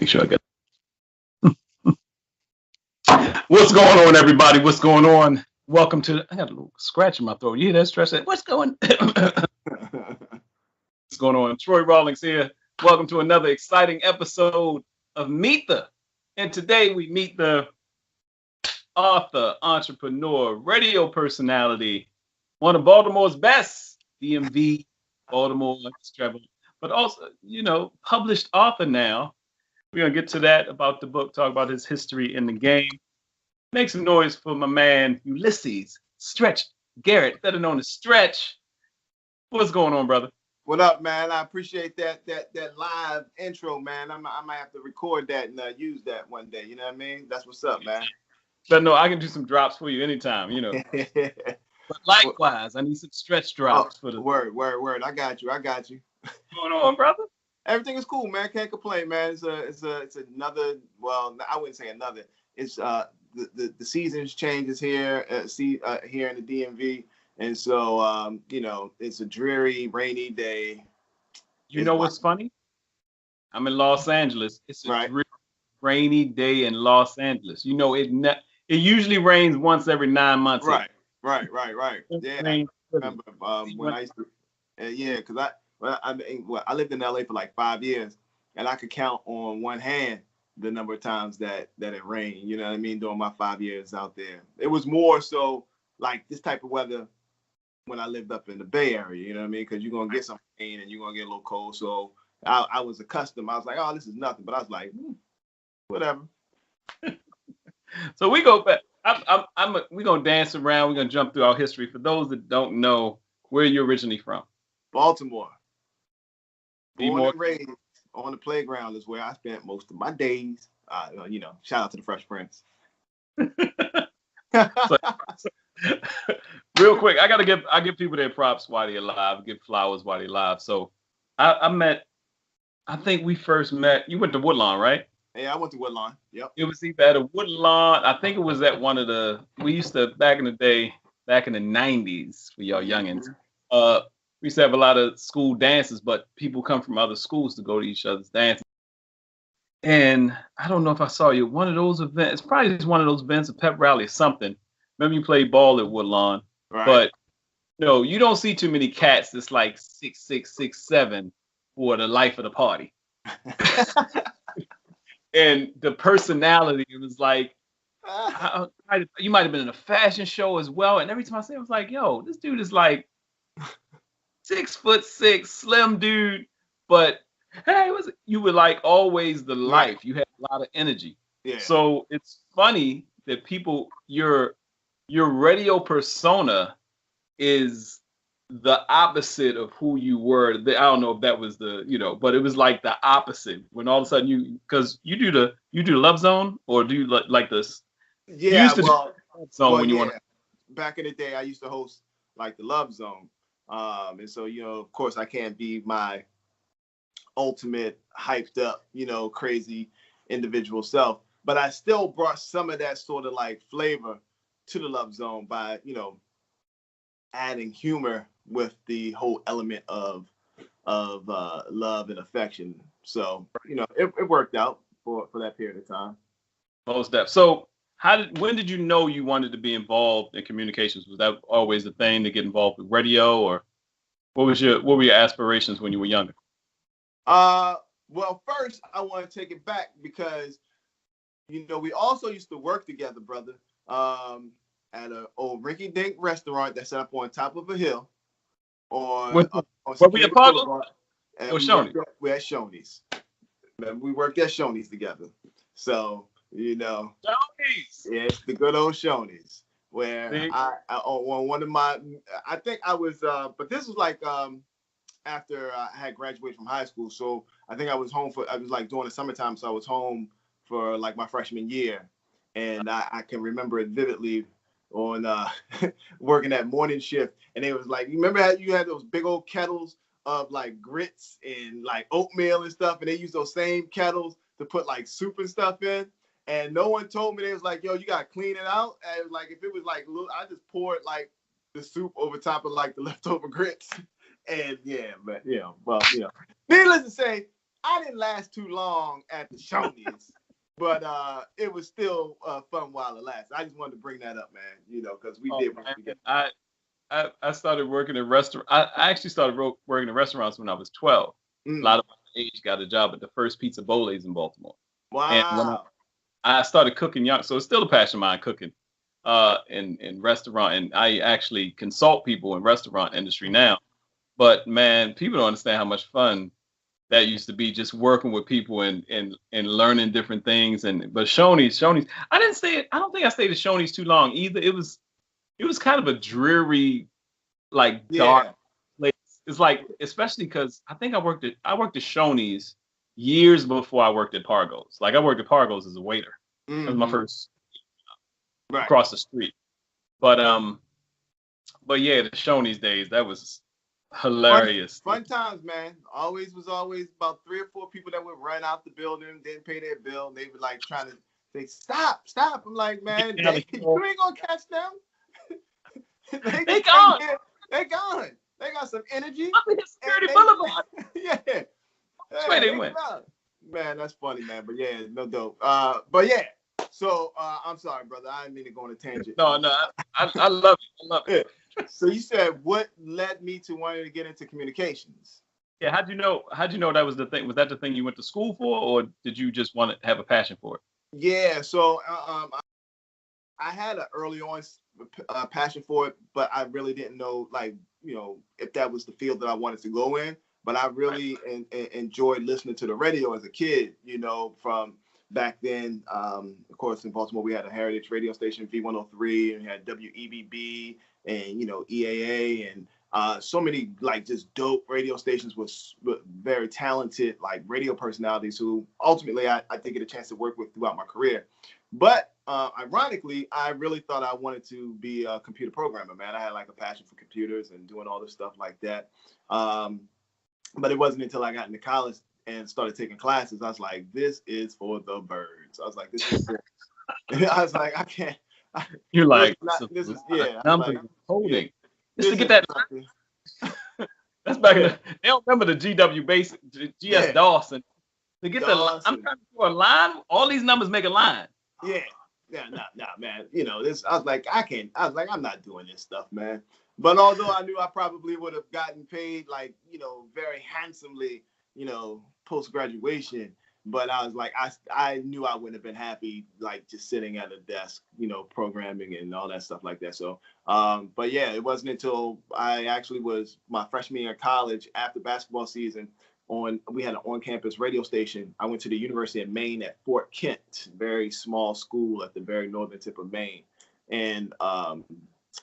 Make sure I get. What's going on, everybody? What's going on? Welcome to. I got a little scratch in my throat. You hear that stress? What's going? What's going on? Troy Rawlings here. Welcome to another exciting episode of Meet the. And today we meet the author, entrepreneur, radio personality, one of Baltimore's best, DMV, Baltimore, travel, but also, published author now. We're going to get to that about the book, talk about his history in the game. Make some noise for my man, Ulysses, Stretch Garrett, better known as Stretch. What's going on, brother? What up, man? I appreciate that live intro, man. I might have to record that and use that one day. You know what I mean? That's what's up, man. But no, I can do some drops for you anytime, But likewise, I need some stretch drops for the word. I got you. What's going on, brother? Everything is cool, man. Can't complain, man. It's another. Well, I wouldn't say another. It's the seasons changes here. Here in the DMV, and so it's a dreary, rainy day. You know what's funny? I'm in Los Angeles. It's a dreary, rainy day in Los Angeles. It usually rains once every 9 months. Right. Yeah, I remember when I used to. Because I lived in LA for like 5 years, and I could count on one hand the number of times that it rained. You know what I mean? During my 5 years out there, it was more so like this type of weather when I lived up in the Bay Area. You know what I mean? Because you're gonna get some rain and you're gonna get a little cold. So I was accustomed. I was like, oh, this is nothing. But I was like, whatever. So we go back. We're gonna dance around. We're gonna jump through our history. For those that don't know, where you're originally from? Baltimore. Born and raised on the playground is where I spent most of my days. Shout out to the Fresh Prince. Real quick, I give people their props while they're alive, give flowers while they're alive. So I think we first met. You went to Woodlawn, right? Yeah, I went to Woodlawn. Yep. It was either at a Woodlawn. I think it was at one of we used to back in the day, back in the 90s for y'all youngins. We used to have a lot of school dances, but people come from other schools to go to each other's dances. And I don't know if I saw you at one of those events. It's probably just one of those events, a pep rally or something. Remember you played ball at Woodlawn, right. But you don't see too many cats that's like 6'6", 6'7" for the life of the party. And the personality, it was like, you might have been in a fashion show as well. And every time I say it, was like, yo, this dude is like 6'6", slim dude, but hey, you were like always the life. You had a lot of energy. Yeah. So it's funny that your radio persona is the opposite of who you were. I don't know if that was but it was like the opposite when all of a sudden because you do the Love Zone, or do you like this? Yeah, Love Zone when you want. Back in the day, I used to host like the Love Zone. And so, of course, I can't be my ultimate hyped up, crazy individual self. But I still brought some of that sort of like flavor to the Love Zone by, adding humor with the whole element of love and affection. So, it worked out for that period of time. Most def. So when did you know you wanted to be involved in communications? Was that always the thing to get involved with radio, or what were your aspirations when you were younger? Well, first I want to take it back because, we also used to work together, brother, at an old rinky-dink restaurant that's set up on top of a hill. Were we at Parkland or Shoney's? We're at Shoney's. We worked at Shoney's together. So, Shoney's. Yeah, it's the good old Shoney's. Where I on one of my, I think I was, but this was like after I had graduated from high school. So I think I was like during the summertime. So I was home for like my freshman year. And I can remember it vividly on working that morning shift. And it was like, you remember how you had those big old kettles of like grits and like oatmeal and stuff. And they used those same kettles to put like soup and stuff in. And no one told me. They was like, yo, you got to clean it out. And like, if it was like, I just poured like the soup over top of like the leftover grits. And needless to say, I didn't last too long at the Shoney's, but it was still fun while it lasted. I just wanted to bring that up, man. You know, because we did work together. I started working in restaurant. I actually started working in restaurants when I was 12. A lot of my age got a job at the First Pizza Bowl's in Baltimore. Wow. And when I started cooking young, so it's still a passion of mine, cooking in restaurant, and I actually consult people in restaurant industry now. But man, people don't understand how much fun that used to be, just working with people and learning different things. But Shoney's, I don't think I stayed at Shoney's too long either. It was kind of a dreary, like dark place. It's like, especially because I think I worked at Shoney's years before I worked at Pargo's. Like I worked at Pargo's as a waiter. That was my first across the street. But yeah, the Shoney's days, that was hilarious. Fun times, man. Always about 3 or 4 people that would run out the building, didn't pay their bill. And they were like trying to say, stop. I'm like, man, you ain't gonna catch them. They gone. They gone. They got some energy. Up in Security Boulevard. Yeah. That's where they went. Man, that's funny, man. But yeah, no dope. But yeah. So I'm sorry, brother. I didn't mean to go on a tangent. No. I love it. I love it. So you said what led me to wanting to get into communications? Yeah. How'd you know that was the thing? Was that the thing you went to school for, or did you just want to have a passion for it? Yeah. So I had an early on passion for it, but I really didn't know, like, you know, if that was the field that I wanted to go in. But I really enjoyed listening to the radio as a kid, you know, from back then. Of course, in Baltimore, we had a heritage radio station, V103, and we had WEBB and, you know, EAA, and so many, like, just dope radio stations with very talented, like, radio personalities who ultimately I did get a chance to work with throughout my career. But ironically, I really thought I wanted to be a computer programmer, man. I had like a passion for computers and doing all this stuff like that. But it wasn't until I got into college and started taking classes, I was like, this is for the birds. I was like, this is I was like, I can't. You're like, this is holding. Just to get that. That's back in the, they don't remember the GW basic, GS DOS, and to get the, I'm trying to do a line, all these numbers make a line. Yeah, nah, man. You know, this, I was like, I'm not doing this stuff, man. But although I knew I probably would have gotten paid, like, you know, very handsomely, you know, post-graduation, but I was like, I knew I wouldn't have been happy, like, just sitting at a desk, you know, programming and all that stuff like that. So, but yeah, it wasn't until I actually was my freshman year in college, after basketball season, we had an on-campus radio station. I went to the University of Maine at Fort Kent, very small school at the very northern tip of Maine. And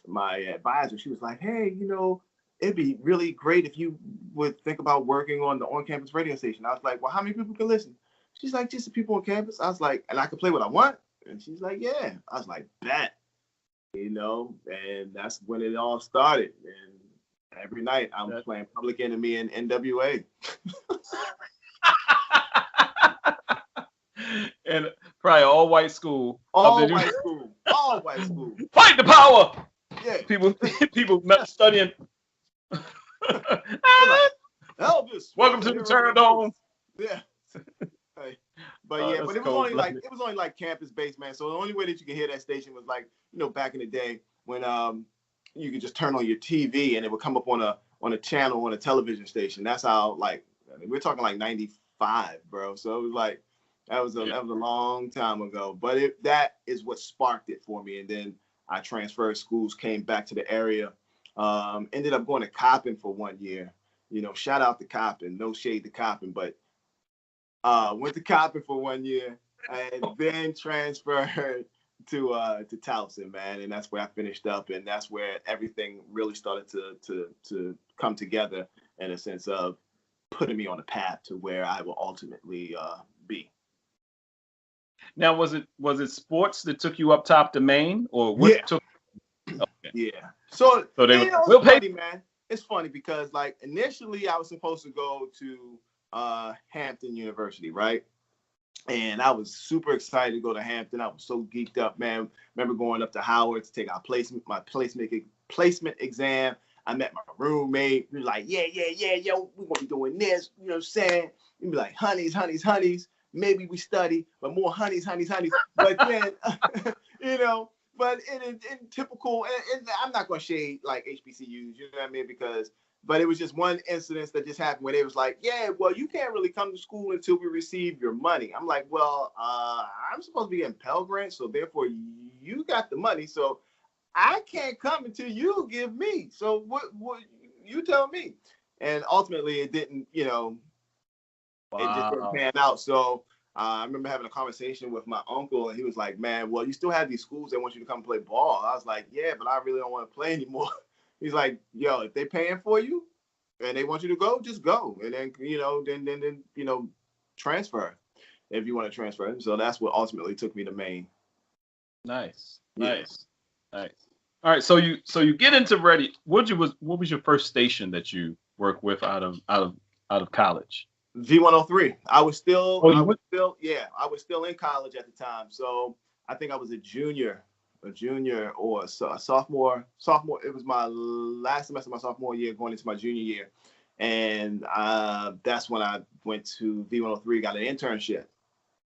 my advisor, she was like, hey, you know, it'd be really great if you would think about working on the on-campus radio station. I was like, well, how many people can listen? She's like, just the people on campus. I was like, and I can play what I want? And she's like, yeah. I was like, bet. You know, and that's when it all started. And every night I'm playing Public Enemy and NWA. And probably all white school. All white school. Fight the power. Yeah. People studying. Elvis. Welcome to the Turn Dome. Yeah. But yeah, but it was only like campus based, man. So the only way that you could hear that station was like, you know, back in the day when you could just turn on your TV and it would come up on a channel on a television station. That's how, like, I mean, we're talking like 95, bro. So it was like that was a long time ago. But that is what sparked it for me. And then I transferred schools, came back to the area, ended up going to Coppin for 1 year. You know, shout out to Coppin, no shade to Coppin, but went to Coppin for 1 year and then transferred to Towson, man, and that's where I finished up, and that's where everything really started to come together in a sense of putting me on a path to where I will ultimately be. Now, was it sports that took you up top to Maine, or what took? Okay. Yeah. So they were funny, man. It's funny because, like, initially I was supposed to go to Hampton University, right? And I was super excited to go to Hampton. I was so geeked up, man. Remember going up to Howard to take my placement exam. I met my roommate. We were like, yeah, yo, we're gonna be doing this. You know what I'm saying? We'd be like, honeys. Maybe we study, but more honeys. But then, but in typical, and I'm not gonna shade like HBCUs, you know what I mean? But it was just one incident that just happened where they was like, yeah, well, you can't really come to school until we receive your money. I'm like, well, I'm supposed to be in Pell Grant, so therefore you got the money, so I can't come until you give me. So what you tell me? And ultimately, it didn't, It just didn't pan out. So I remember having a conversation with my uncle, and he was like, man, well, you still have these schools that want you to come play ball. I was like, yeah, but I really don't want to play anymore. He's like, yo, if they're paying for you and they want you to go, just go. And then, then transfer if you want to transfer. So that's what ultimately took me to Maine. Nice. All right. So you get into Ready. What was your first station that you worked with out of college? V103. I was still in college at the time. So I think I was a junior or a sophomore. It was my last semester of my sophomore year going into my junior year. And that's when I went to V103, got an internship.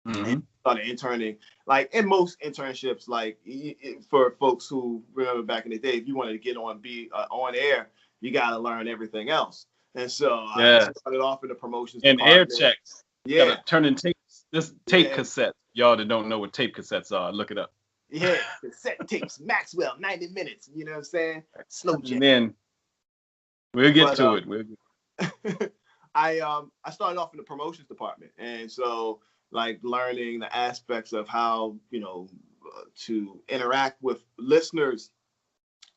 And started interning. Like in most internships, like for folks who remember back in the day, if you wanted to get on air, you got to learn everything else. And so I started off in the promotions and department. air checks. Yeah, gotta turn in tapes. This tape cassette. Y'all that don't know what tape cassettes are, look it up. Yeah, cassette tapes, Maxwell, 90 minutes. You know what I'm saying? Slow jet. And then we'll get to it. I started off in the promotions department, and so like learning the aspects of how to interact with listeners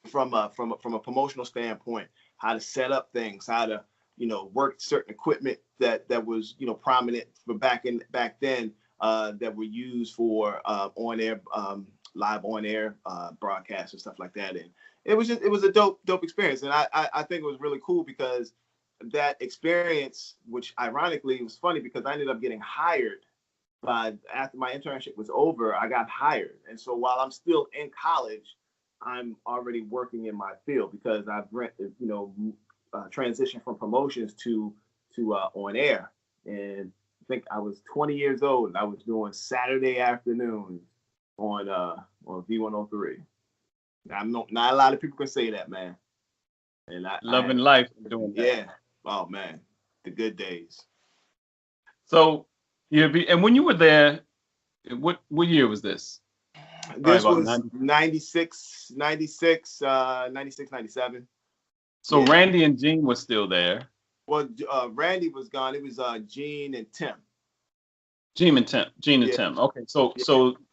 from a promotional standpoint, how to set up things, how to work certain equipment that was prominent for back then that were used for live on air broadcasts and stuff like that. And it was a dope experience, and I think it was really cool because that experience, which ironically was funny because I ended up getting hired. After my internship was over, I got hired, and so while I'm still in college, I'm already working in my field because I've transitioned from promotions to on air. And I think I was 20 years old and I was doing Saturday afternoons on V103. Not a lot of people can say that, man. And loving life doing that. Yeah. Oh man, the good days. So and when you were there, what year was this? This was 96, 97. So Randy and Gene was still there. Well, Randy was gone. It was Gene and Tim. Gene and Tim. Okay, so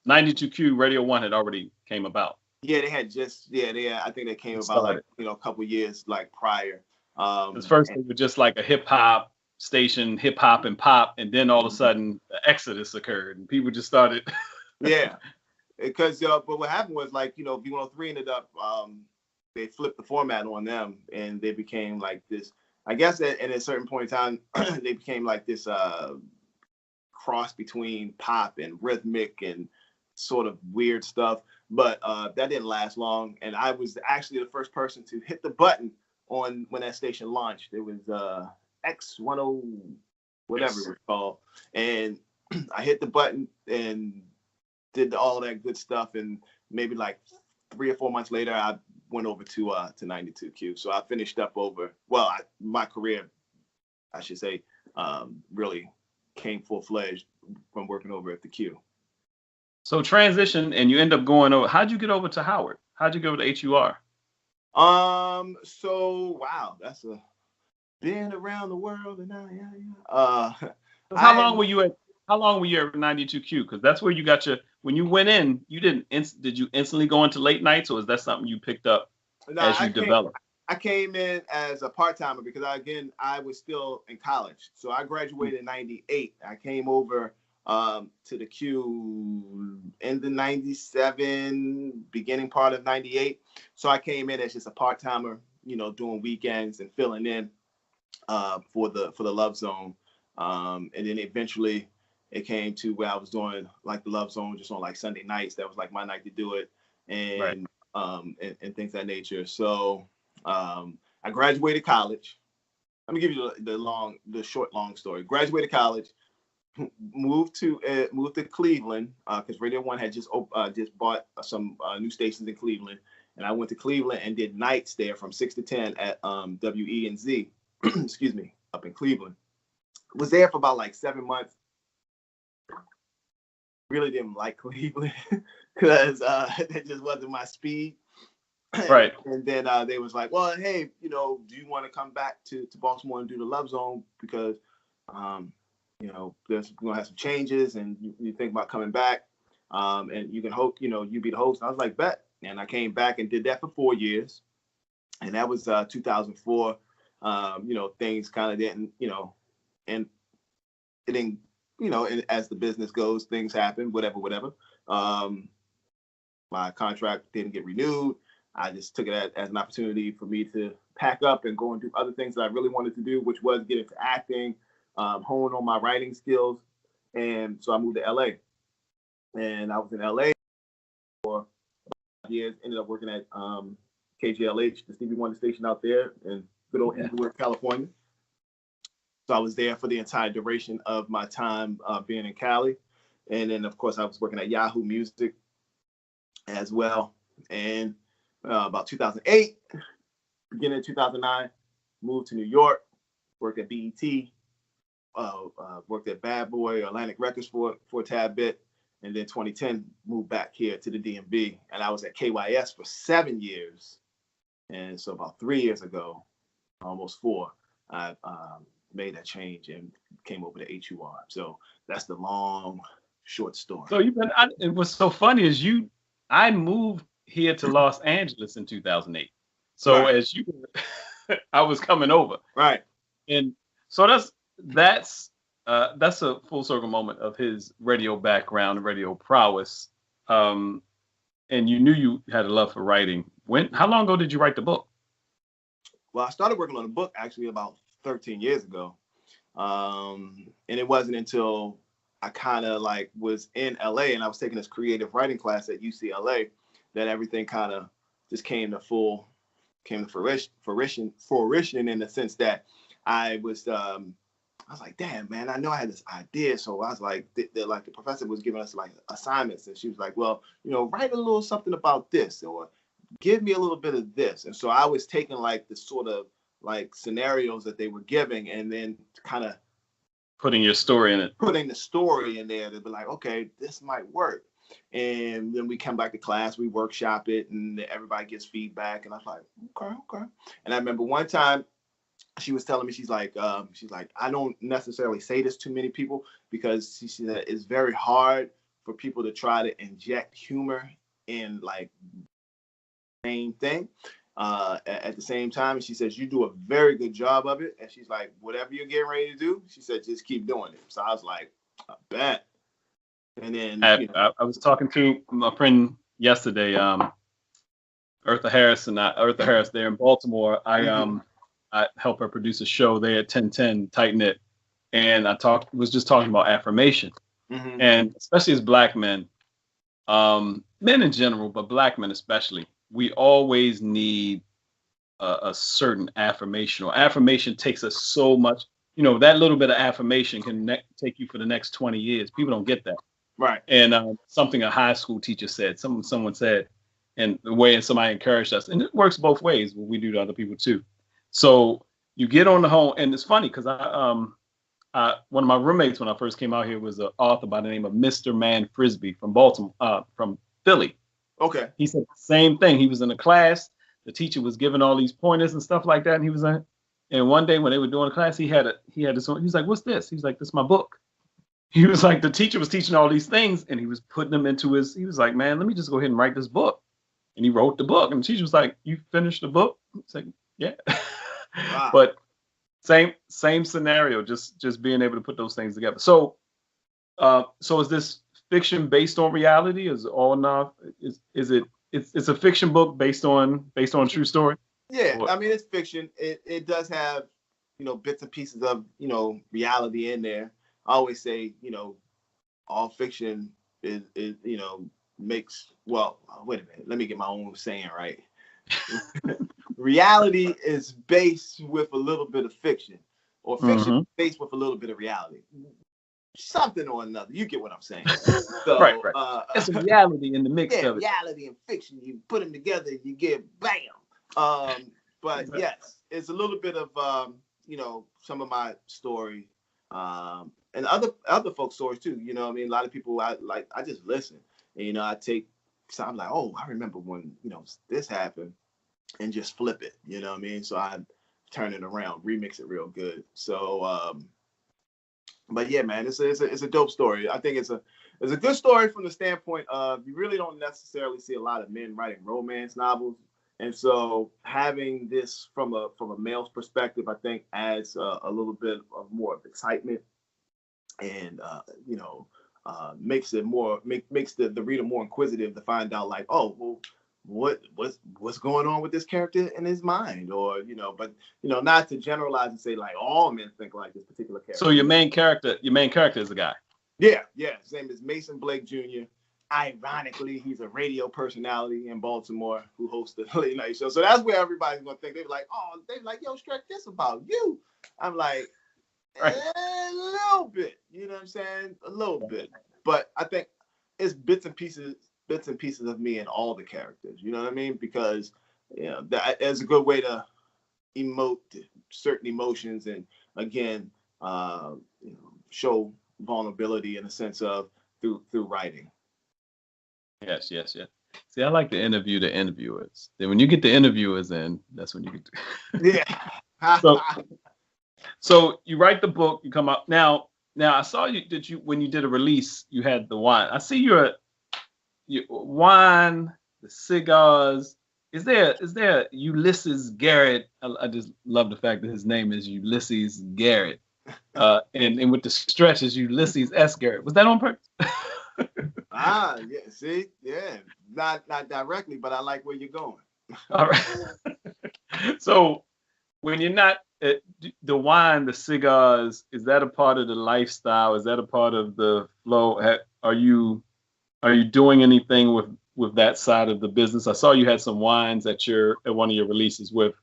92Q Radio 1 had already came about. Yeah, they had I think they came about like a couple years like prior. Because first they were just like a hip hop station, hip hop and pop, and then all of a sudden the exodus occurred and people just started. Yeah, because but what happened was like V103 ended up they flipped the format on them and they became like this. I guess at a certain point in time they became like this cross between pop and rhythmic and sort of weird stuff. But that didn't last long, and I was actually the first person to hit the button on when that station launched. It was X10 whatever it was called, and I hit the button and did all that good stuff. And maybe like 3 or 4 months later, I went over to 92Q. So I finished up over. Well, my career, I should say, really came full-fledged from working over at the Q. So transition, and you end up going over. How'd you get over to Howard? How'd you go to HUR? So wow, that's been around the world, and how long were you at 92Q? Because that's where you got when you went in, did you instantly go into late nights, or is that something you picked up as you developed? I came in as a part-timer because I was still in college. So I graduated in 98. I came over to the Q in the 97, beginning part of 98. So I came in as just a part-timer, doing weekends and filling in for the Love Zone. And then eventually it came to where I was doing like the Love Zone just on like Sunday nights. That was like my night to do it, and things of that nature. So I graduated college. Let me give you the short, long story. Graduated college, moved to Cleveland because Radio One had just bought some new stations in Cleveland, and I went to Cleveland and did nights there from 6 to 10 at WENZ, excuse me, up in Cleveland. Was there for about like 7 months. Really didn't like Cleveland because it just wasn't my speed. Right. And then they was like, well, hey, do you want to come back to Baltimore and do the Love Zone because, we're gonna have some changes and you think about coming back, and you can hope, you be the host. And I was like, bet. And I came back and did that for 4 years, and that was 2004. Things kind of didn't, and it didn't, and as the business goes, things happen, whatever. My contract didn't get renewed. I just took it as an opportunity for me to pack up and go and do other things that I really wanted to do, which was get into acting, hone on my writing skills. And so I moved to LA. And I was in LA for 5 years, ended up working at KGLH, the Stevie Wonder station out there in good old Inglewood, California. So I was there for the entire duration of my time being in Cali. And then, of course, I was working at Yahoo Music as well. And about 2008, beginning of 2009, moved to New York, worked at BET, worked at Bad Boy, Atlantic Records for a tad bit. And then 2010, moved back here to the DMV. And I was at KYS for 7 years. And so about 3 years ago, almost 4, I made that change and came over to HUR. So that's the long, short story. So it was so funny is I moved here to Los Angeles in 2008. So right. as I was coming over. Right. And so that's a full circle moment of his radio background and radio prowess. And you knew you had a love for writing. How long ago did you write the book? Well, I started working on the book actually about 13 years ago. And it wasn't until I kind of was in LA and I was taking this creative writing class at UCLA that everything kind of just came to fruition in the sense that I was like, damn, man, I know I had this idea. So I was like, the professor was giving us like assignments and she was like, well, write a little something about this or give me a little bit of this. And so I was taking like the sort of like scenarios that they were giving and then kind of putting your story in it. Putting the story in there to be like, okay, this might work. And then we come back to class, we workshop it, and everybody gets feedback. And I was like, okay. And I remember one time she was telling me, she's like, I don't necessarily say this to many people because she said it's very hard for people to try to inject humor in like main thing. At the same time, and she says you do a very good job of it. And she's like, whatever you're getting ready to do, she said, just keep doing it. So I was like, I bet. And then I was talking to my friend yesterday, Eartha Harris there in Baltimore. I help her produce a show there at 1010 Tight Knit, and was just talking about affirmation, and especially as Black men, men in general, but Black men especially, we always need a certain affirmation, or affirmation takes us so much. That little bit of affirmation can take you for the next 20 years. People don't get that. Right. And something a high school teacher said, someone said, and the way somebody encouraged us, and it works both ways. We do to other people too. So you get on the home, and it's funny because one of my roommates when I first came out here was an author by the name of Mr. Man Frisbee from Baltimore, from Philly. Okay. He said the same thing. He was in a class. The teacher was giving all these pointers and stuff like that, and he was in. And one day when they were doing a class, he had this one. He was like, "What's this?" He's like, "This is my book." He was like, the teacher was teaching all these things, and he was putting them into his. He was like, "Man, let me just go ahead and write this book." And he wrote the book, and the teacher was like, "You finished the book?" It's like, "Yeah." Wow. But same scenario, just being able to put those things together. So is this fiction based on reality? Is it all enough? It's a fiction book based on true story? Yeah, I mean, it's fiction. It does have, bits and pieces of, reality in there. I always say, all fiction is makes, well, wait a minute, let me get my own saying right. reality is based with a little bit of fiction, or fiction is based with a little bit of reality. Something or another. You get what I'm saying. So, right. It's a reality in the mix of it. Reality and fiction. You put them together, you get bam. But yes, it's a little bit of some of my story, and other folks' stories too. You know what I mean? A lot of people I just listen. And, I take, so I'm like, oh, I remember when, this happened, and just flip it. You know what I mean? So I turn it around, remix it real good. So, but yeah, man, it's a dope story. I think it's a good story from the standpoint of you really don't necessarily see a lot of men writing romance novels, and so having this from a male's perspective, I think adds a little bit of more of excitement, and makes it makes the reader more inquisitive to find out, like, oh, well, what's going on with this character in his mind, or but not to generalize and say like all men think like this particular character. So your main character is a guy. Yeah. His name is Mason Blake Jr. Ironically, he's a radio personality in Baltimore who hosts the late night show. So that's where everybody's gonna think. They're like, yo, Stretch, this about you. I'm like, a little bit. You know what I'm saying? A little bit. But I think it's bits and pieces of me in all the characters. You know what I mean? Because that is a good way to emote certain emotions, and again, show vulnerability in a sense of through writing. Yes. See, I like to interview the interviewers. Then when you get the interviewers in, that's when you get to. Yeah. So you write the book, you come out. Now I saw you when you did a release, you had the wine. I see your wine, the cigars. Is there Ulysses Garrett? I just love the fact that his name is Ulysses Garrett. And with the stretches, Ulysses S. Garrett. Was that on purpose? Yeah. See, yeah, not directly, but I like where you're going. All right. So when you're not the wine, the cigars, is that a part of the lifestyle? Is that a part of the flow? Are you doing anything with that side of the business? I saw you had some wines at one of your releases with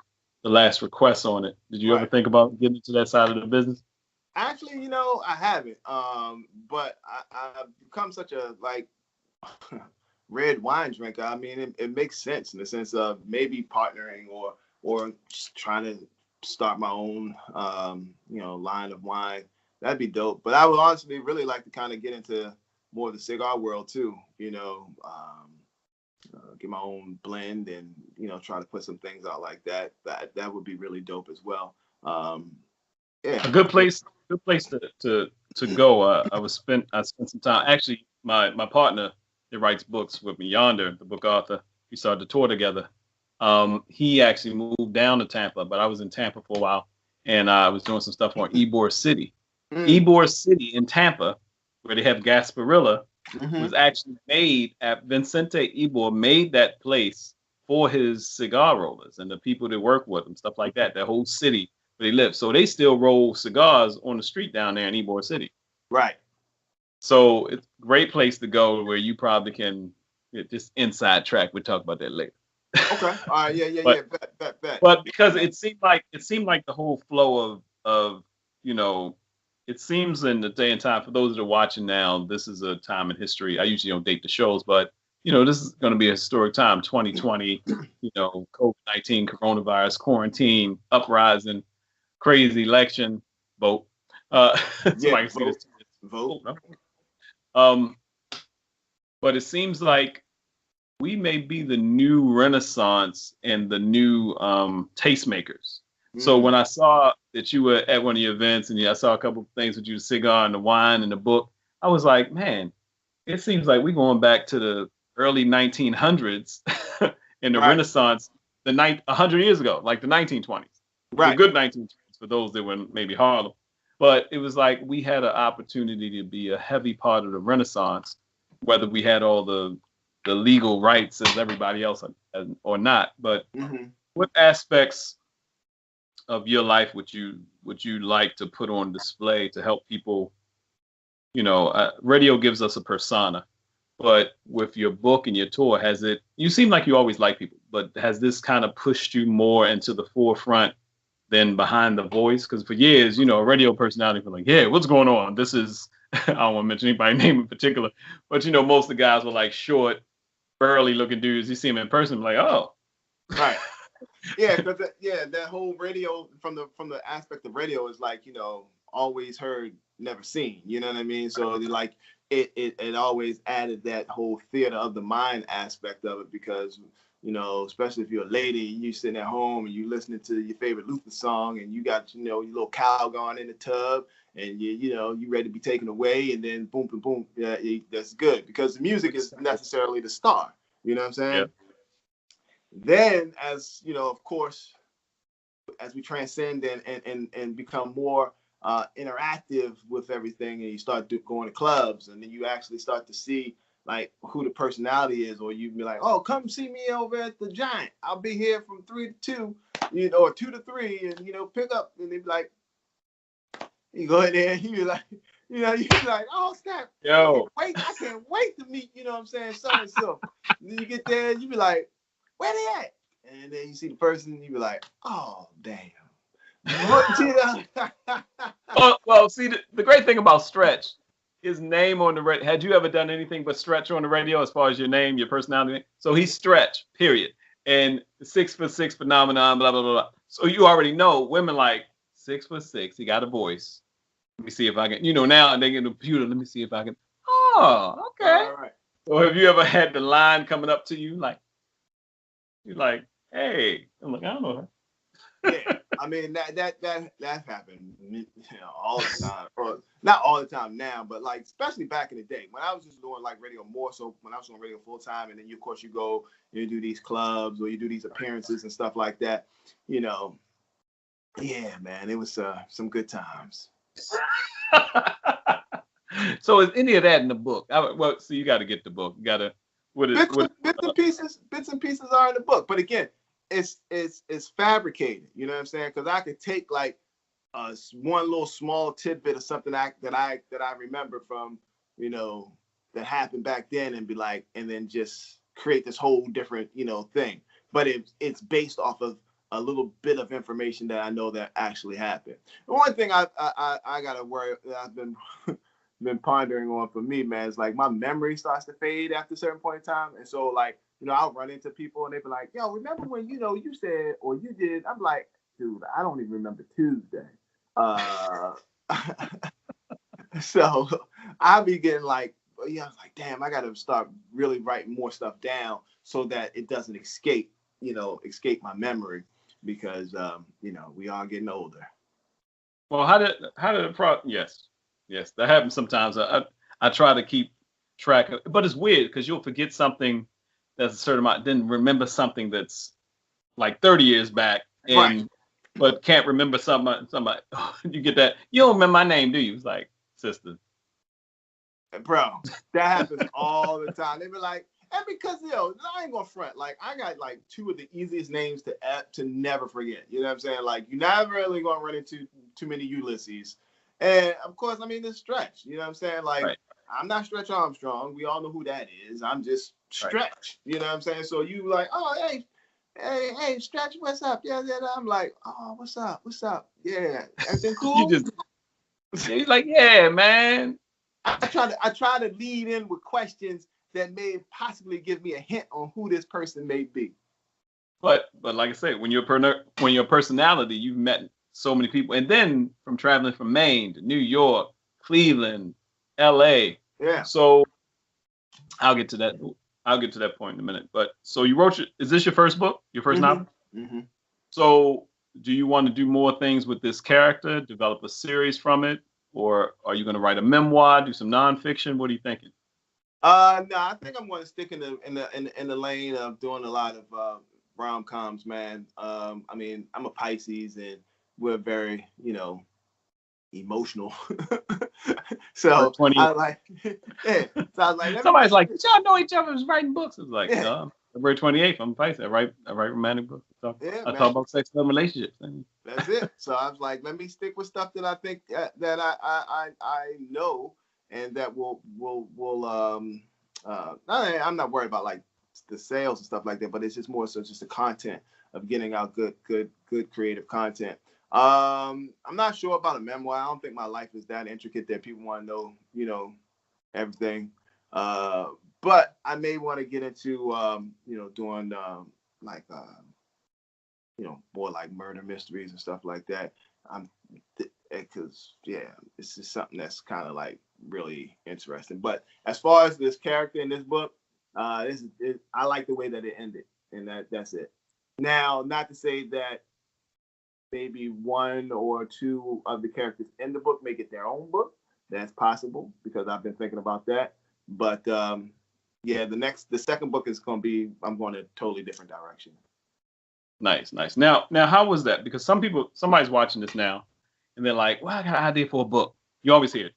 the last request on it. Did you ever think about getting into that side of the business? Actually, I haven't. But I've become such a red wine drinker. I mean, it makes sense in the sense of maybe partnering or just trying to start my own line of wine. That'd be dope. But I would honestly really like to kind of get into more of the cigar world too. Get my own blend and try to put some things out like that. That would be really dope as well. Yeah, a good place to go. I spent some time. Actually, my partner that writes books with me, Yonder, the book author, we started the tour together. He actually moved down to Tampa, but I was in Tampa for a while, and I was doing some stuff on Ybor City. Ybor City in Tampa, where they have Gasparilla, was actually made at Vicente Ybor made that place for his cigar rollers and the people that work with him, stuff like that. That whole city where they live. So they still roll cigars on the street down there in Ybor City. Right. So it's a great place to go where you probably can just inside track. We'll talk about that later. Okay. All right. Yeah. Bet. But because it seemed like the whole flow of it seems in the day and time, for those that are watching now, this is a time in history. I usually don't date the shows, but this is going to be a historic time, 2020, COVID-19, coronavirus, quarantine, uprising, crazy election, vote. Somebody see this. Vote. But it seems like we may be the new Renaissance and the new tastemakers. So when I saw that you were at one of your events and I saw a couple of things with you, the cigar and the wine and the book, I was like, man, it seems like we're going back to the early 1900s in the Renaissance, 100 years ago, like the 1920s. Right. The good 1920s for those that were in maybe Harlem. But it was like we had an opportunity to be a heavy part of the Renaissance, whether we had all the legal rights as everybody else or not. But what aspects of your life would you like to put on display to help people? Radio gives us a persona, But with your book and your tour, you seem like you always like people, but has this kind of pushed you more into the forefront than behind the voice? Because for years, a radio personality was like, yeah, what's going on? This is, I don't want to mention anybody's name in particular, but most of the guys were like short, burly looking dudes. You see them in person, like, oh. Right. Yeah, because that whole radio from the aspect of radio is like, always heard, never seen. You know what I mean? So like it always added that whole theater of the mind aspect of it, because especially if you're a lady, you sitting at home and you listening to your favorite Luther song, and you got your little cow going in the tub, and you ready to be taken away, and then boom, boom, boom. Yeah, that's good, because the music is necessarily the star. You know what I'm saying? Yep. Then, as of course, as we transcend and become more interactive with everything, and you start going to clubs, and then you actually start to see like who the personality is, or you be like, oh, come see me over at the Giant. I'll be here from 3 to 2, or 2 to 3, and pick up. And they be like, you go in there, and you be like, you be like, oh snap, yo, I can't wait to meet, what I'm saying, so and so. And then you get there, and you be like, where they at? And then you see the person, and you be like, oh damn. well, see, the great thing about Stretch, his name on the radio. Had you ever done anything but Stretch on the radio as far as your name, your personality? So he's Stretch, period. And the 6'6" phenomenon, blah blah blah blah. So you already know women like 6'6". He got a voice. Let me see if I can. Now they get a computer. Let me see if I can. Oh, okay. All right. So have you ever had the line coming up to you like, you're like, hey? I'm like, I don't know her. Yeah, I mean that happened all the time. Or not all the time now, but like especially back in the day when I was just doing like radio more so when I was doing radio full time, and then of course you go, you do these clubs or you do these appearances and stuff like that. Yeah, man, it was some good times. So is any of that in the book? So you got to get the book. You got to bits and pieces are in the book, but again, it's fabricated. You know what I'm saying? Because I could take like one little small tidbit of something that I remember from that happened back then, and be like, and then just create this whole different thing. But it's based off of a little bit of information that I know that actually happened. The one thing I gotta worry that I've been pondering on for me, man, is like my memory starts to fade after a certain point in time, and so like I'll run into people and they be like, yo, remember when you said or you did? I'm like, dude, I don't even remember Tuesday. So I'll be getting like, I was like, damn, I gotta start really writing more stuff down so that it doesn't escape my memory, because we are getting older. Well, how did it yes, that happens sometimes. I try to keep track of, but it's weird because you'll forget something that's a certain amount, then remember something that's like 30 years back, and right. But can't remember something. Oh, you get that? You don't remember my name, do you? It's like, sister. Bro, that happens all the time. They be like, and because I ain't gonna front. Like I got like 2 of the easiest names to never forget. You know what I'm saying? Like you're never really gonna run into too many Ulysses. And of course, I mean this Stretch. You know what I'm saying? Like right. I'm not Stretch Armstrong. We all know who that is. I'm just Stretch. Right. You know what I'm saying? So you like, oh hey, Stretch, what's up? Yeah. I'm like, oh, what's up? Yeah, everything cool? You're like, yeah, man. I try to lead in with questions that may possibly give me a hint on who this person may be. But like I said, when your personality, you've met so many people, and then from traveling from Maine to New York, Cleveland, L.A. Yeah. So I'll get to that point in a minute. But so you wrote is this your first book? Your first novel? Mm-hmm. So do you want to do more things with this character? Develop a series from it, or are you going to write a memoir? Do some nonfiction? What are you thinking? No, I think I'm going to stick in the lane of doing a lot of rom-coms, man. I mean, I'm a Pisces, and we're very, emotional. So I like, yeah. So I was like, somebody's like, did y'all know each other was writing books? It's like, yeah. February 28th, I'm a Pisces. I write romantic books. I talk about sex and relationships. That's it. So I was like, let me stick with stuff that I think that I know, and that will I'm not worried about like the sales and stuff like that, but it's just more so just the content of getting out good creative content. I'm not sure about a memoir. I don't think my life is that intricate that people want to know, everything. But I may want to get into, doing like, more like murder mysteries and stuff like that. Because it's just something that's kind of like really interesting. But as far as this character in this book, I like the way that it ended, and that's it. Now, not to say that maybe one or two of the characters in the book make it their own book. That's possible, because I've been thinking about that. But the second book is going to be, I'm going a totally different direction. Nice. Now, how was that? Because somebody's watching this now, and they're like, "Well, I got an idea for a book." You always hear it.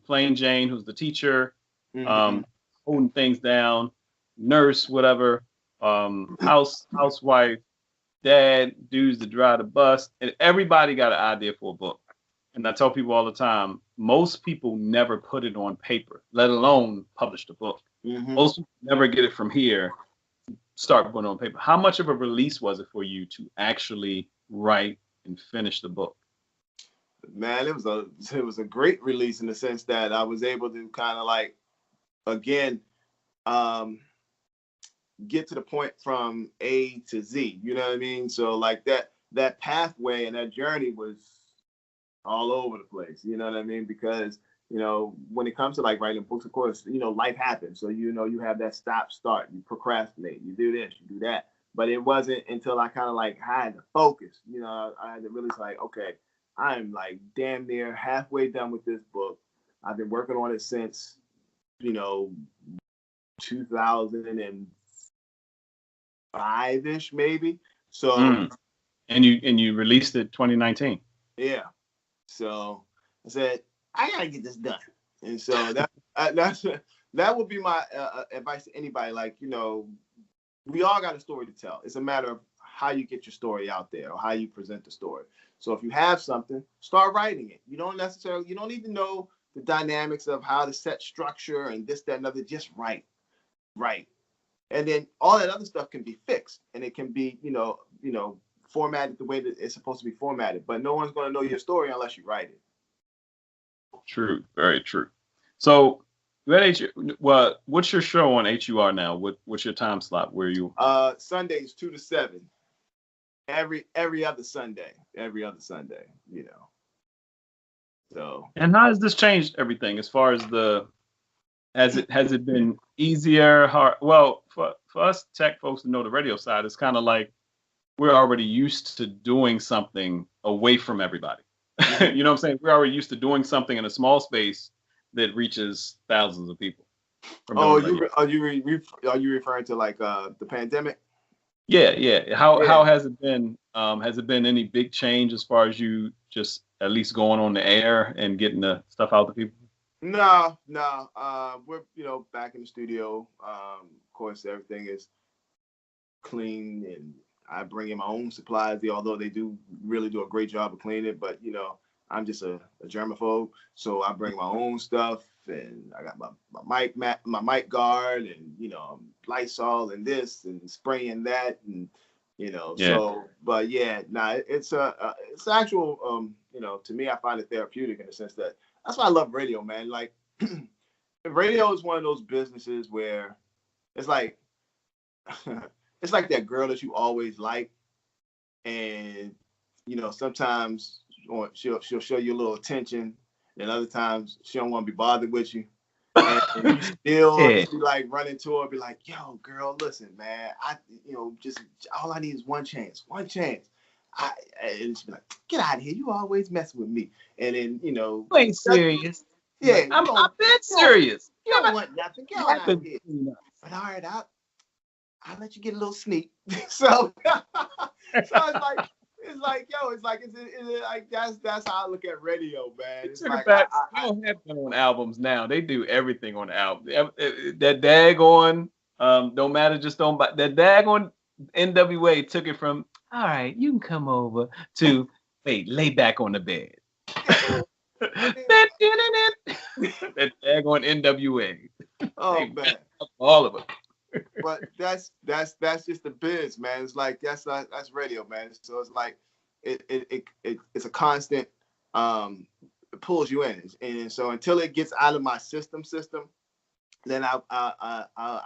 Plain Jane, who's the teacher, holding things down, nurse, whatever, housewife, dad, dudes that drive the bus, and everybody got an idea for a book. And I tell people all the time, most people never put it on paper, let alone publish the book. Most people never get it from here, start putting it on paper. How much of a release was it for you to actually write and finish the book? Man, it was a great release in the sense that I was able to kind of like, again, get to the point from A to Z. You know what I mean? So like that pathway and that journey was all over the place. You know what I mean? Because when it comes to like writing books, of course, life happens. So you have that stop start. You procrastinate. You do this. You do that. But it wasn't until I kind of like had to focus. I had to really say, okay, I'm like damn near halfway done with this book. I've been working on it since 2005-ish maybe. So and you released it 2019. Yeah. So I said, I gotta get this done. And so that would be my advice to anybody. Like, we all got a story to tell. It's a matter of how you get your story out there or how you present the story. So if you have something, start writing it. You don't even know the dynamics of how to set structure and this, that, and other. Just write. And then all that other stuff can be fixed, and it can be, formatted the way that it's supposed to be formatted. But no one's going to know your story unless you write it. True, very true. So you at what's your show on HUR now? What's your time slot? Where you? Sundays 2 to 7. Every other Sunday. So. And how has this changed everything as far as has it been easier, hard? Well, for us tech folks to know the radio side, it's kind of like we're already used to doing something away from everybody. You know what I'm saying? We're already used to doing something in a small space that reaches thousands of people. Are you referring to like the pandemic? Yeah. How has it been? Has it been any big change as far as you just at least going on the air and getting the stuff out to people? No. We're back in the studio. Of course, everything is clean, and I bring in my own supplies. Although they do really do a great job of cleaning it, but I'm just a germaphobe, so I bring my own stuff, and I got my mic guard, and Lysol and this and spraying that, and So, but it's actual. To me, I find it therapeutic in the sense that that's why I love radio, man. Like, radio is one of those businesses where it's like it's like that girl that you always like, and sometimes she'll show you a little attention, and other times she don't want to be bothered with you, and you still be like run into her, be like, yo, girl, listen, man, just all I need is one chance. And she'd be like, get out of here, you always messing with me. And then you ain't serious. Yeah, I'm dead serious. You don't want nothing. Get out of here. But all right, I'll let you get a little sneak. So it's like that's how I look at radio, man. It's like they don't have them on albums now. They do everything on the album. That daggone don't matter, just don't buy. That daggone NWA took it from all right, you can come over to lay back on the bed. That daggone NWA. Oh man, all of it. But that's just the biz, man. It's like that's radio, man. So it's like it's a constant it pulls you in, and so until it gets out of my system, then I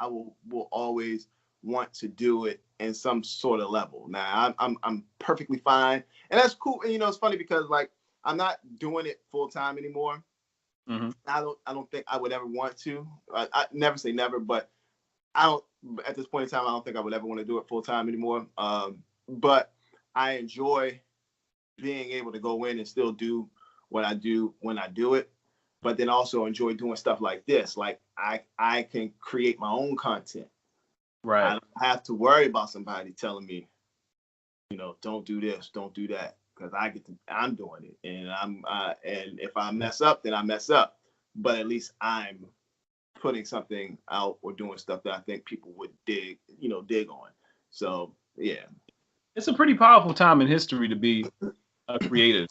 will always want to do it in some sort of level. Now I'm perfectly fine, and that's cool. And it's funny because like I'm not doing it full time anymore. Mm-hmm. I don't think I would ever want to. I never say never, but I don't. At this point in time, I don't think I would ever want to do it full time anymore. But I enjoy being able to go in and still do what I do when I do it. But then also enjoy doing stuff like this. Like I can create my own content. Right. I don't have to worry about somebody telling me, don't do this, don't do that, because I'm doing it, and and if I mess up, then I mess up. But at least I'm putting something out or doing stuff that I think people would dig on. So yeah, it's a pretty powerful time in history to be a creative,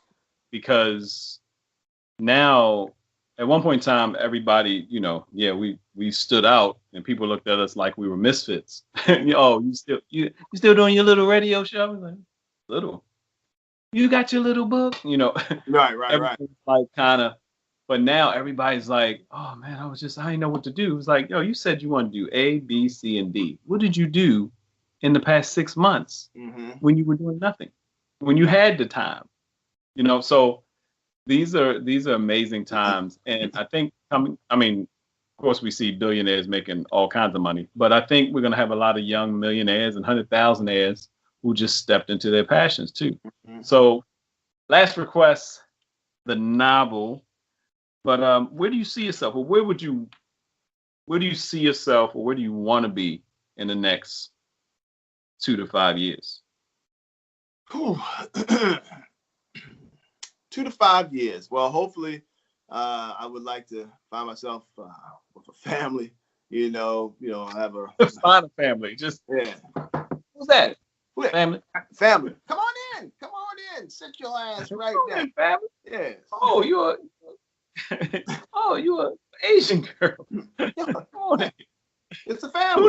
because now at one point in time, everybody, we stood out and people looked at us like we were misfits. Oh, you still doing your little radio show? Like, little. You got your little book, Right. Like kind of, but now everybody's like, oh man, I didn't know what to do. It's like, yo, you said you want to do A, B, C, and D. What did you do in the past 6 months when you were doing nothing, when you had the time? So these are amazing times. And I think of course we see billionaires making all kinds of money, but I think we're going to have a lot of young millionaires and 100,000aires who just stepped into their passions too. So last request, the novel. But where do you see yourself, or where do you see yourself, or where do you want to be in the next 2 to 5 years? 2 to 5 years. Well, hopefully, I would like to find myself with a family. Have a find a family. Just yeah. Who's that? Family. Family. Come on in. Sit your ass right there. Family. Yeah. Oh, you're an Asian girl. Come on. It's a family.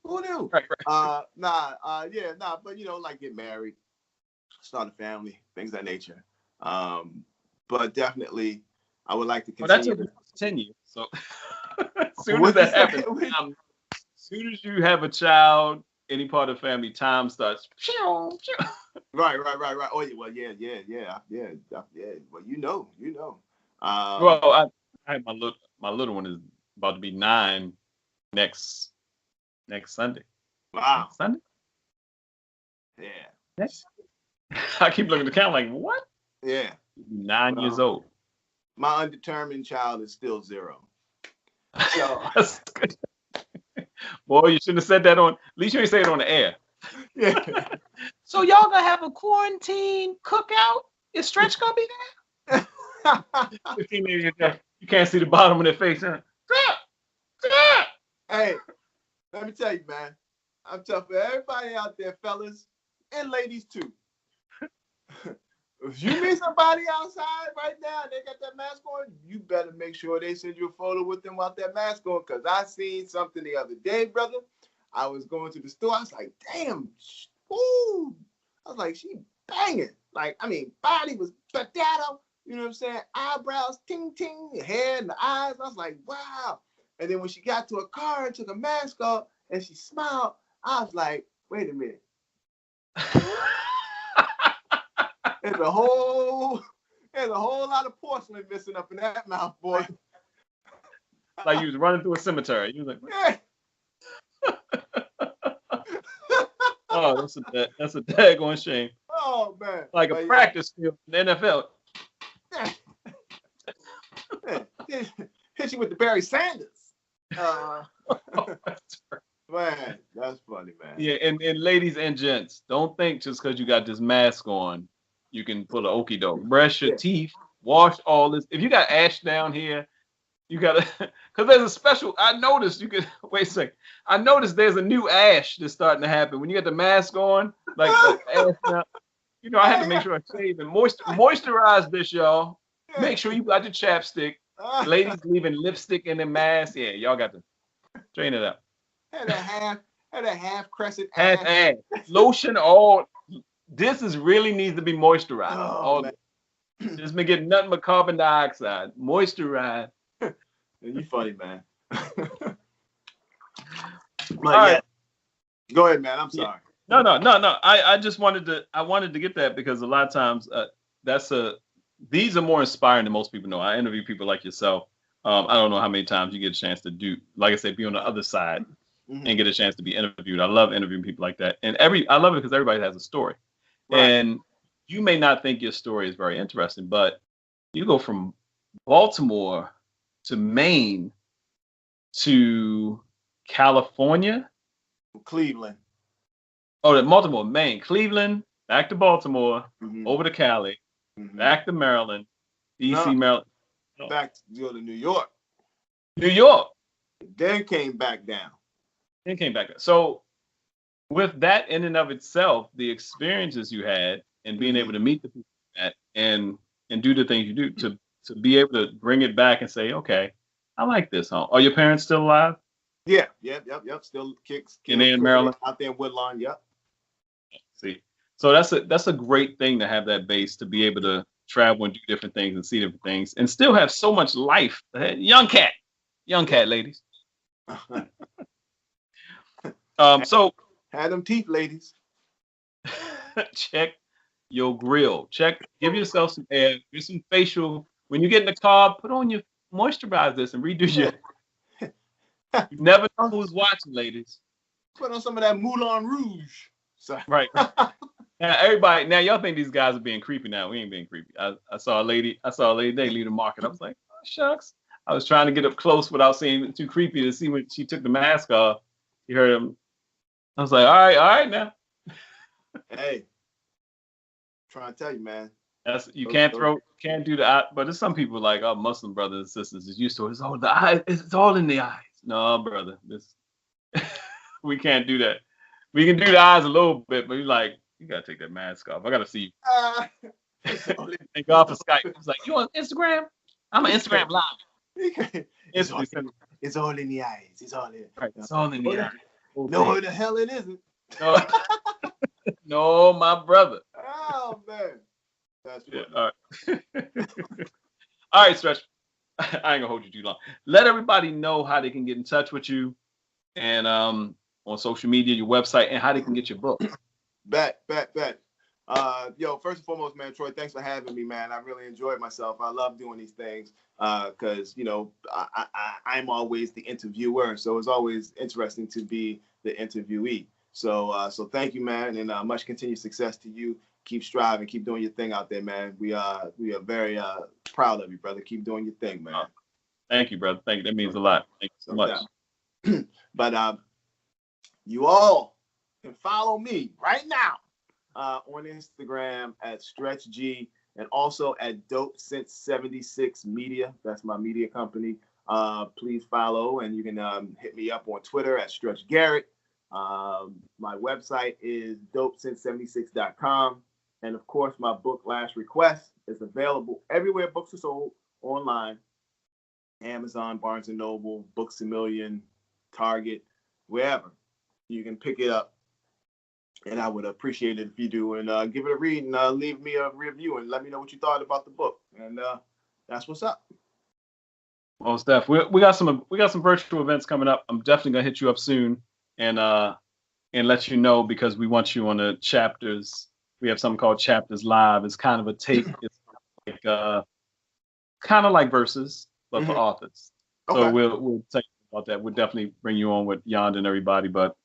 Who knew? Right. But like get married, start a family, things of that nature. But definitely, I would like to continue. Well, that's 10 years. So as soon as that happens, as soon as you have a child, any part of the family, time starts. Right. Oh yeah. Well, yeah. Well, Well, I have my little one is about to be 9 next Sunday. Wow. Next Sunday? Yeah. I keep looking at the count like, what? Yeah. 9 years old. My undetermined child is still 0. So that's good. Boy, you shouldn't have said that at least you ain't say it on the air. Yeah. So y'all gonna have a quarantine cookout? Is Stretch gonna be there? You can't see the bottom of their face. Huh? Hey, let me tell you, man. I'm tough for everybody out there, fellas, and ladies too. If you meet somebody outside right now and they got that mask on, you better make sure they send you a photo with them without that mask on, because I seen something the other day, brother. I was going to the store. I was like, damn, ooh. I was like, she banging. Like, body was potato. You know what I'm saying? Eyebrows, ting, ting, hair and the eyes. I was like, wow. And then when she got to her car and took a mask off and she smiled, I was like, wait a minute. There's a whole lot of porcelain missing up in that mouth, boy. Like you was running through a cemetery. You was like, oh, that's a daggone shame. Oh man. Like a practice field in the NFL. Hit you with the Barry Sanders. Man, that's funny, man. Yeah, and ladies and gents, don't think just because you got this mask on, you can pull an okie doke. Brush your teeth, wash all this. If you got ash down here, you gotta, because there's a special. I noticed wait a second. I noticed there's a new ash that's starting to happen when you get the mask on. Like ash now. I had to make sure I shave and moisturize this, y'all. Make sure you got your chapstick. Ladies leaving lipstick in their mask. Yeah, y'all got to train it up. Had a half crescent Half ass. Lotion all. This is really needs to be moisturized. Oh, man. Just been getting nothing but carbon dioxide. Moisturize. You funny, man. But yeah. Go ahead, man. I'm sorry. No. I just wanted to get that because a lot of times these are more inspiring than most people know. I interview people like yourself. I don't know how many times you get a chance to do, like I said, be on the other side and get a chance to be interviewed. I love interviewing people like that. And I love it because everybody has a story. Right. And you may not think your story is very interesting, but you go from Baltimore to Maine to California. Cleveland. Oh, Baltimore, Maine, Cleveland, back to Baltimore, over to Cali, back to Maryland, DC, Maryland. No. Back to go to New York. New York. Then came back down. So with that in and of itself, the experiences you had and being able to meet the people and do the things you do to be able to bring it back and say, okay, I like this home. Are your parents still alive? Yeah. Yep. Still kicks. And in Maryland? Out there in Woodlawn, yep. See, so that's a great thing to have that base, to be able to travel and do different things and see different things and still have so much life ahead. Young cat, ladies. So had them teeth, ladies. Check your grill. Give yourself some air, do some facial. When you get in the car, moisturize this and redo your. You never know who's watching, ladies. Put on some of that Moulin Rouge. Sorry. Right. Now y'all think these guys are being creepy. Now we ain't being creepy. I saw a lady today leave the market. I was like, oh, shucks. I was trying to get up close without seeing it too creepy to see when she took the mask off. You heard him. I was like, all right now. Hey, trying to tell you, man. Can't do the, but there's some people like our Muslim brothers and sisters is used to it. It's all the eyes. It's all in the eyes. No, brother, we can't do that. We can do the eyes a little bit, but you gotta take that mask off. I gotta see you. Thank God for Skype. It's like, you on Instagram? I'm on Instagram Live. It's all in the eyes. It's all in. Right, it's all in the eyes. No, the hell it isn't. No, no, my brother. Oh man, that's funny. All right. All right, Stretch. I ain't gonna hold you too long. Let everybody know how they can get in touch with you, and on social media, your website, and how they can get your book. Bet. Yo, first and foremost, man, Troy, thanks for having me, man. I really enjoyed myself. I love doing these things because, I'm always the interviewer. So it's always interesting to be the interviewee. So thank you, man. And much continued success to you. Keep striving. Keep doing your thing out there, man. We are very proud of you, brother. Keep doing your thing, man. Thank you, brother. Thank you. That means a lot. Thank you so much. But you all can follow me right now on Instagram at StretchG and also at Dope Since 76 Media. That's my media company. Please follow, and you can hit me up on Twitter at Stretch Garrett. My website is dopesince76.com. And of course, my book, Last Request, is available everywhere books are sold, online. Amazon, Barnes & Noble, Books A Million, Target, wherever. You can pick it up. And I would appreciate it if you do. And give it a read and leave me a review and let me know what you thought about the book. And that's what's up. Well, Steph, we got some virtual events coming up. I'm definitely gonna hit you up soon and let you know, because we want you on the chapters. We have something called Chapters Live. It's kind of a take. It's like kind of like Verses, but for authors. Okay. So we'll tell you about that. We'll definitely bring you on with Yond and everybody. But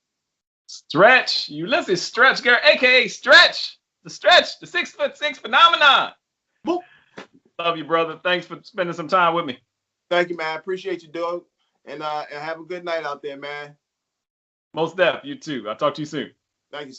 Stretch, Ulysses Stretch Garrett, aka Stretch, the 6'6" phenomenon. Boop. Love you, brother. Thanks for spending some time with me. Thank you, man. I appreciate you, dude. And have a good night out there, man. Most def. You too. I'll talk to you soon. Thank you.